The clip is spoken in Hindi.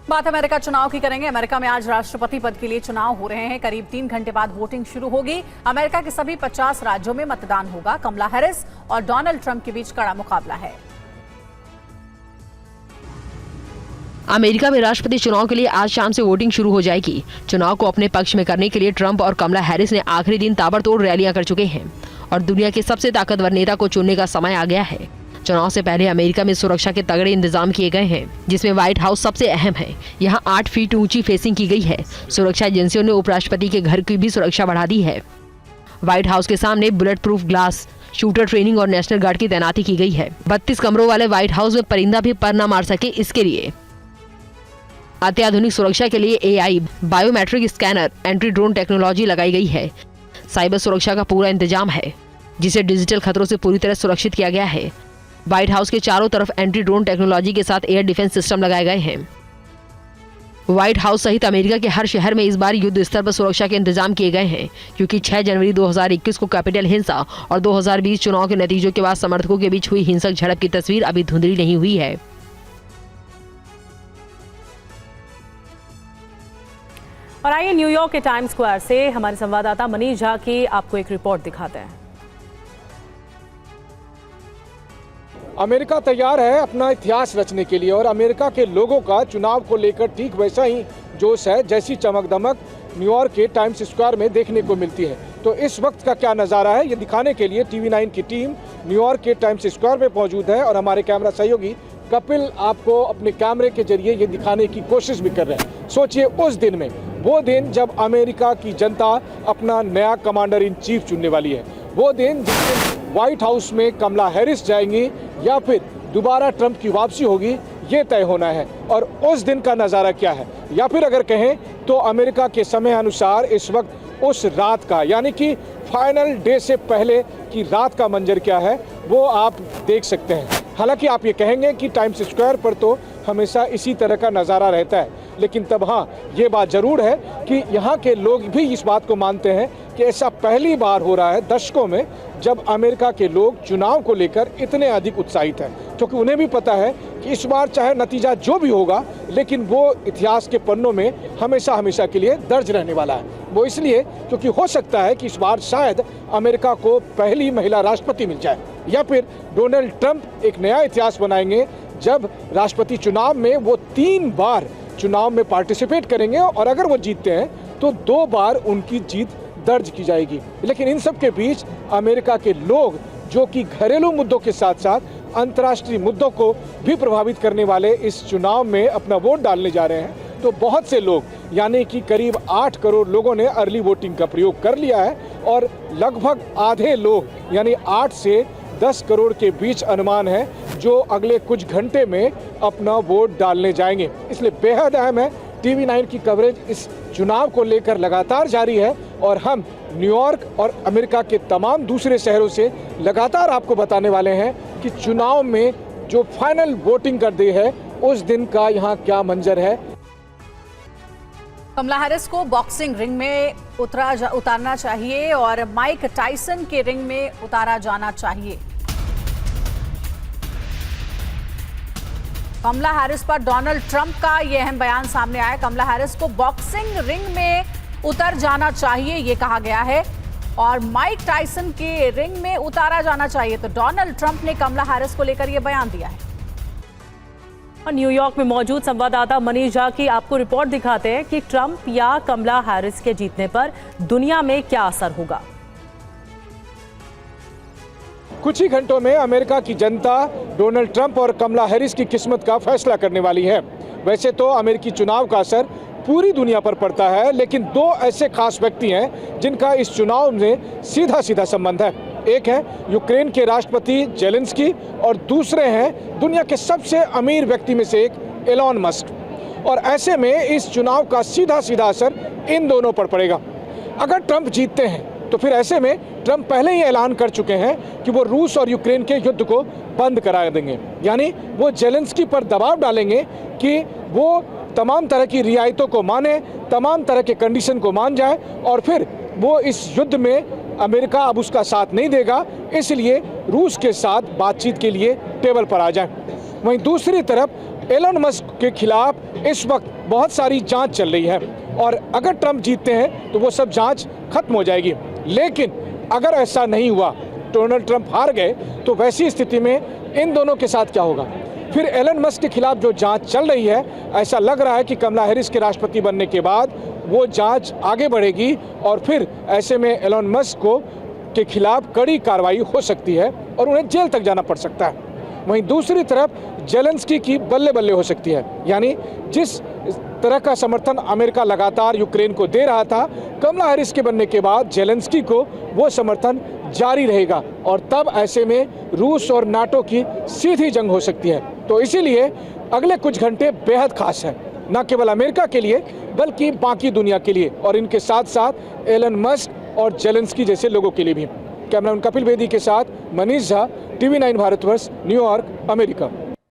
बात अमेरिका चुनाव की करेंगे। अमेरिका में आज राष्ट्रपति पद के लिए चुनाव हो रहे हैं। करीब 3 घंटे बाद वोटिंग शुरू होगी। अमेरिका के सभी 50 राज्यों में मतदान होगा। कमला हैरिस और डोनाल्ड ट्रंप के बीच कड़ा मुकाबला है। अमेरिका में राष्ट्रपति चुनाव के लिए आज शाम से वोटिंग शुरू हो जाएगी। चुनाव को अपने पक्ष में करने के लिए ट्रंप और कमला हैरिस ने आखिरी दिन ताबड़तोड़ रैलियां कर चुके हैं और दुनिया के सबसे ताकतवर नेता को चुनने का समय आ गया है। चुनाव से पहले अमेरिका में सुरक्षा के तगड़े इंतजाम किए गए हैं, जिसमें व्हाइट हाउस सबसे अहम है। यहाँ 8 फीट ऊंची फेंसिंग की गई है। सुरक्षा एजेंसियों ने उपराष्ट्रपति के घर की भी सुरक्षा बढ़ा दी है। व्हाइट हाउस के सामने bullet proof glass, shooter training और नेशनल गार्ड की तैनाती की गई है। 32 कमरों वाले व्हाइट हाउस में परिंदा भी पर न मार सके, इसके लिए अत्याधुनिक सुरक्षा के लिए AI biometric scanner, entry drone technology लगाई गई है। साइबर सुरक्षा का पूरा इंतजाम है, जिसे डिजिटल खतरों से पूरी तरह सुरक्षित किया गया है। व्हाइट हाउस के चारों तरफ एंटी ड्रोन टेक्नोलॉजी के साथ एयर डिफेंस सिस्टम लगाए गए हैं। व्हाइट हाउस सहित अमेरिका के हर शहर में इस बार युद्ध स्तर पर सुरक्षा के इंतजाम किए गए हैं, क्योंकि 6 जनवरी 2021 को कैपिटल हिंसा और 2020 चुनाव के नतीजों के बाद समर्थकों के बीच हुई हिंसक झड़प की तस्वीर अभी धुंधली नहीं हुई है। और आइए न्यूयॉर्क के टाइम्स स्क्वायर से हमारे संवाददाता मनीष झा की आपको एक रिपोर्ट दिखाते हैं। अमेरिका तैयार है अपना इतिहास रचने के लिए और अमेरिका के लोगों का चुनाव को लेकर ठीक वैसा ही जोश है जैसी चमक दमक न्यूयॉर्क के टाइम्स स्क्वायर में देखने को मिलती है। तो इस वक्त का क्या नज़ारा है, ये दिखाने के लिए TV9 की टीम न्यूयॉर्क के टाइम्स स्क्वायर में मौजूद है और हमारे कैमरा सहयोगी कपिल आपको अपने कैमरे के जरिए ये दिखाने की कोशिश भी कर रहे हैं। सोचिए उस दिन में, वो दिन जब अमेरिका की जनता अपना नया कमांडर इन चीफ चुनने वाली है, वो दिन जिस दिन व्हाइट हाउस में कमला हैरिस जाएंगी या फिर दोबारा ट्रंप की वापसी होगी, ये तय होना है। और उस दिन का नज़ारा क्या है, या फिर अगर कहें तो अमेरिका के समय अनुसार इस वक्त उस रात का, यानी कि फाइनल डे से पहले की रात का मंजर क्या है, वो आप देख सकते हैं। हालांकि आप ये कहेंगे कि टाइम्स स्क्वायर पर तो हमेशा इसी तरह का नज़ारा रहता है, लेकिन तब हाँ, ये बात ज़रूर है कि यहाँ के लोग भी इस बात को मानते हैं कि ऐसा पहली बार हो रहा है दशकों में जब अमेरिका के लोग चुनाव को लेकर इतने अधिक उत्साहित हैं, क्योंकि उन्हें भी पता है कि इस बार चाहे नतीजा जो भी होगा, लेकिन वो इतिहास के पन्नों में हमेशा हमेशा के लिए दर्ज रहने वाला है। वो इसलिए क्योंकि हो सकता है कि इस बार शायद अमेरिका को पहली महिला राष्ट्रपति मिल जाए, या फिर डोनाल्ड ट्रंप एक नया इतिहास बनाएंगे जब राष्ट्रपति चुनाव में वो 3 बार चुनाव में पार्टिसिपेट करेंगे और अगर वो जीतते हैं तो 2 बार उनकी जीत दर्ज की जाएगी। लेकिन इन सब के बीच अमेरिका के लोग, जो कि घरेलू मुद्दों के साथ साथ अंतर्राष्ट्रीय मुद्दों को भी प्रभावित करने वाले इस चुनाव में अपना वोट डालने जा रहे हैं, तो बहुत से लोग, यानी कि करीब 8 करोड़ लोगों ने अर्ली वोटिंग का प्रयोग कर लिया है और लगभग आधे लोग, यानी 8 से 10 करोड़ के बीच अनुमान है, जो अगले कुछ घंटे में अपना वोट डालने जाएंगे। इसलिए बेहद अहम है। TV9 की कवरेज इस चुनाव को लेकर लगातार जारी है और हम न्यूयॉर्क और अमेरिका के तमाम दूसरे शहरों से लगातार आपको बताने वाले हैं कि चुनाव में जो फाइनल वोटिंग का डे है, उस दिन का यहाँ क्या मंजर है। कमला हैरिस को बॉक्सिंग रिंग में उतारना चाहिए और माइक टायसन के रिंग में उतारा जाना चाहिए। कमला हैरिस पर डोनाल्ड ट्रंप का यह अहम बयान सामने आया। कमला हैरिस को बॉक्सिंग रिंग में उतर जाना चाहिए, ये कहा गया है, और माइक टायसन के रिंग में उतारा जाना चाहिए। तो डोनाल्ड ट्रंप ने कमला हैरिस को लेकर यह बयान दिया है। और न्यूयॉर्क में मौजूद संवाददाता मनीष झा की आपको रिपोर्ट दिखाते हैं कि ट्रंप या कमला हैरिस के जीतने पर दुनिया में क्या असर होगा। कुछ ही घंटों में अमेरिका की जनता डोनाल्ड ट्रंप और कमला हैरिस की किस्मत का फैसला करने वाली है। वैसे तो अमेरिकी चुनाव का असर पूरी दुनिया पर पड़ता है, लेकिन 2 ऐसे खास व्यक्ति हैं जिनका इस चुनाव में सीधा सीधा संबंध है। एक है यूक्रेन के राष्ट्रपति जेलेंस्की और दूसरे हैं दुनिया के सबसे अमीर व्यक्ति में से एक एलॉन मस्क। और ऐसे में इस चुनाव का सीधा सीधा असर इन दोनों पर पड़ेगा। अगर ट्रंप जीतते हैं तो फिर ऐसे में ट्रंप पहले ही ऐलान कर चुके हैं कि वो रूस और यूक्रेन के युद्ध को बंद करा देंगे, यानी वो जेलेंस्की पर दबाव डालेंगे कि वो तमाम तरह की रियायतों को माने, तमाम तरह के कंडीशन को मान जाए और फिर वो इस युद्ध में अमेरिका अब उसका साथ नहीं देगा, इसलिए रूस के साथ बातचीत के लिए टेबल पर आ जाए। वहीं दूसरी तरफ एलन मस्क के खिलाफ इस वक्त बहुत सारी जांच चल रही है और अगर ट्रंप जीतते हैं तो वो सब जांच खत्म हो जाएगी। लेकिन अगर ऐसा नहीं हुआ, डोनाल्ड ट्रंप हार गए, तो वैसी स्थिति में इन दोनों के साथ क्या होगा? फिर एलन मस्क के खिलाफ जो जांच चल रही है, ऐसा लग रहा है कि कमला हैरिस के राष्ट्रपति बनने के बाद वो जांच आगे बढ़ेगी और फिर ऐसे में एलन मस्क को के खिलाफ कड़ी कार्रवाई हो सकती है और उन्हें जेल तक जाना पड़ सकता है। वहीं दूसरी तरफ जेलेंस्की की बल्ले बल्ले हो सकती है, यानी जिस तरह का समर्थन अमेरिका लगातार यूक्रेन को दे रहा था, कमला हैरिस के बनने के बाद जेलेंस्की को वो समर्थन जारी रहेगा और तब ऐसे में रूस और नाटो की सीधी जंग हो सकती है। तो इसीलिए अगले कुछ घंटे बेहद खास है, न केवल अमेरिका के लिए बल्कि बाकी दुनिया के लिए और इनके साथ साथ एलन मस्क और जेलेंस्की जैसे लोगों के लिए भी। कैमरामैन कपिल बेदी के साथ Manish Jha, TV9 Bharatvarsh, New York, America.